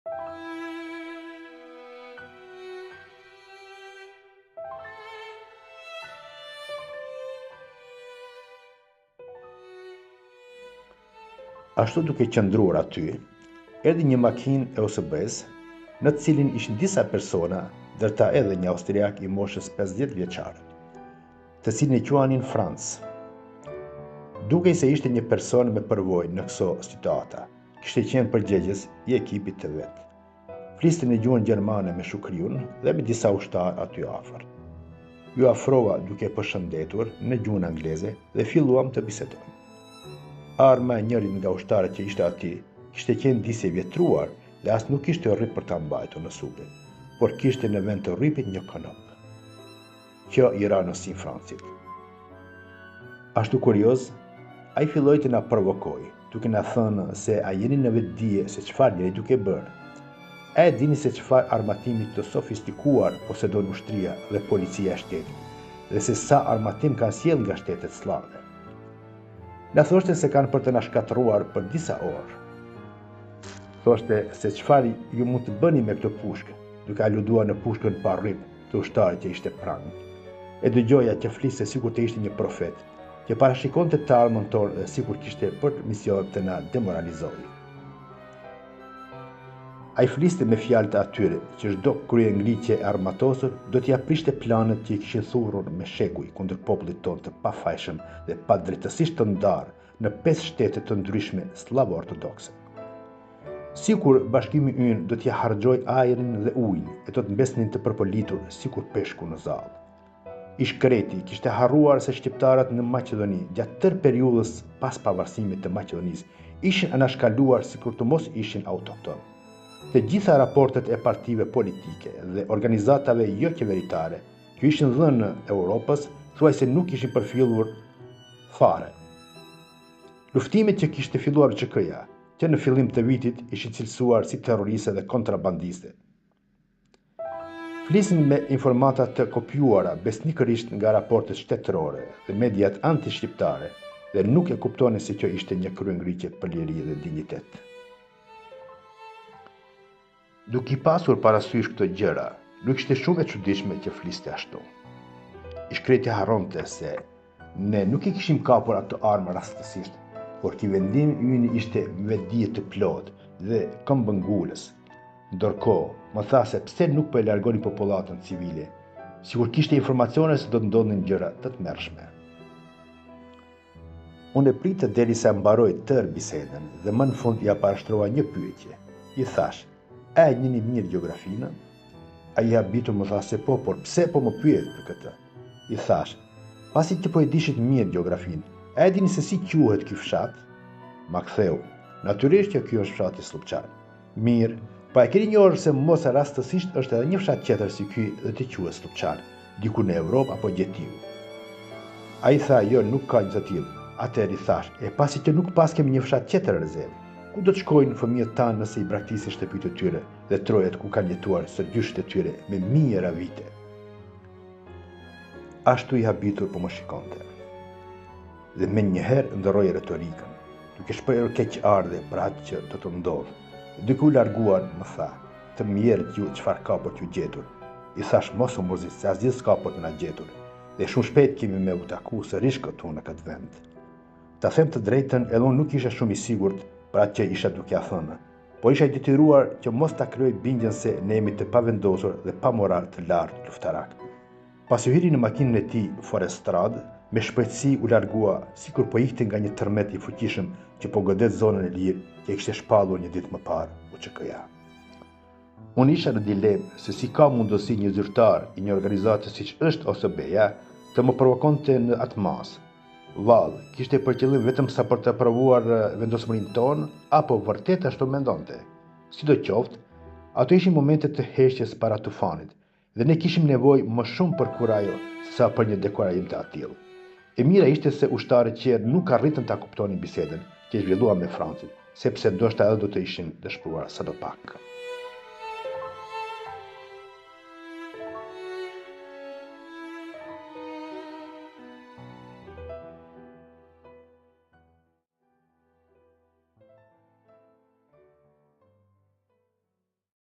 Ashtu duke qëndruar aty, erdhi një makinë e OSB-s, në të cilin ishin disa persona, ndërta edhe një austriak i moshës 50 vjeçare, të cilin e quanin Franz. Dukej se ishte një person me përvojë në këso situata, kishte qenë përgjegjës i ekipit të vet. Fliste në gjuhën gjermane me shukriun dhe me disa ushtar aty afër. Ju afrova duke përshëndetur në gjuhën angleze dhe filluam të bisedojmë. Arma e njërit nga ushtarët që ishte aty kishte qenë disi e vjetruar dhe as nuk kishte rrip për ta mbajtur në supe, por kishte në vend të rripit një kanop. Kjo i ra në sin Francit. Ashtu kurioz, ai filloi të na provokoj, duke na thënë se a jeni në vetdije se çfarë jeni duke bërë. A e dini se çfarë armatimi të sofistikuar posedon ushtria dhe policia e shtetit, dhe se sa armatim kanë sjellë nga shtetet slave. Na thoshte se kanë për të na shkatëruar për disa orë. Thoshte se çfarë ju mund të bëni me këtë pushkë, duke aluduar në pushkën pa rrip të ushtarit që ishte pranë. E dëgjoja që fliste sikur të ishte një profet, që parashikonte të armën tonë dhe sikur kishte për mision të na demoralizojë. Ai fliste me fjalët e atyre që çdo kryengritje e armatosur do t'ia prishte planet që i kishin thurrur me shekuj kundër popullit tonë të pafajshëm dhe padrejtësisht të ndarë në 5 shtete të ndryshme slavo-ortodokse. Sikur bashkimi ynë do t'ia harxhoj ajrin dhe ujin e do të mbesnin të përpolitur sikur peshku në zallë. I shkreti kishte harruar se shqiptarët në Maqedoni gjatë tërë periudhës pas pavarësimit të Maqedonisë ishin anashkaluar sikur të mos ishin autoktonë. Të gjitha raportet e partive politike dhe organizatave jo qeveritare që ishin dhënë Europës thuajse nuk ishin përfilluar fare. Luftimet që kishte filluar ÇK-ja, që në fillim të vitit ishin cilësuar si terroriste dhe kontrabandiste. Flisin me informata të kopjuara besnikërisht nga raportet shtetërore dhe mediat anti-shqiptare dhe nuk e kuptonin se kjo ishte një kryengritje për liri dhe dinjitet. Duke i pasur parasysh këto gjëra, nuk ishte shumë e çuditshme që fliste ashtu. I shkreti harronte se ne nuk i kishim kapur ato armë rastësisht, por ky vendim ynë ishte me dije të plot dhe këmbëngulës. Ndërkohë, më tha se pse nuk po e largoni popullatën civile, sikur kishte informacione se do të ndodhin gjëra të tmerrshme. Unë e pritë derisa mbaroi tërë bisedën dhe më në fund ia parashtrova një pyetje. I thash: "A e njihni mirë gjeografinë?" Ai habitur më tha se po, por pse po më pyet për këtë? I thash: "Pasi që po e dishit mirë gjeografinë, a e dini se si quhet ky fshat?" Ma ktheu: "Natyrisht që ky është fshati Slupçar." "Mirë, pa e keni njohur se mos e rastësisht është edhe një fshat tjetër si ky dhe të quhet Slupçar, diku në Evropë apo Gjetiu?" Ai tha: "Jo, nuk ka një të tillë." Atëherë i thash: "E pasi që nuk pas kemi një fshat tjetër në rezervë, ku do të shkojnë fëmijët tanë nëse i braktisin shtëpitë të tyre dhe trojet ku kanë jetuar së gjysht e tyre me mijëra vite?" Ashtu i habitur po më shikonte. Dhe me njëherë ndërroi retorikën, duke shprehur keqardhje për atë që do të ndodhë. Duke u larguar, më tha: "Të mjerët ju çfarë ka për t'ju gjetur?" I thash: "Mos u mërzit, se asgjë s'ka për të na gjetur, dhe shumë shpejt kemi me u taku sërish këtu në këtë vend." Ta them të drejtën, edhe unë nuk isha shumë i sigurt për atë që isha duke a thënë, por isha i detyruar që mos ta krijoj bindjen se ne jemi të pavendosur dhe pa moral të lartë luftarak. Pas u hyri në makinën e tij Forestrad, me shpejtësi u largua sikur po ikte nga një tërmet i fuqishëm që po godet zonën e lirë që e kishte shpallur një ditë më parë UÇK-ja. Unë isha në dilemë se si ka mundësi një zyrtar i një organizate siç është OSB-ja të më provokonte në atë mas. Vallë, kishte për qëllim vetëm sa për të provuar vendosmërinë tonë, apo vërtet ashtu mendonte? Sidoqoftë, ato ishin momente të heshtjes para tufanit, dhe ne kishim nevojë më shumë për kurajo sa për një dekorim të atill. E mira ishte se ushtarët qerë nuk arritën ta kuptonin bisedën që zhvilluam me Francin, sepse ndoshta edhe do të ishin dëshpëruar sadopak.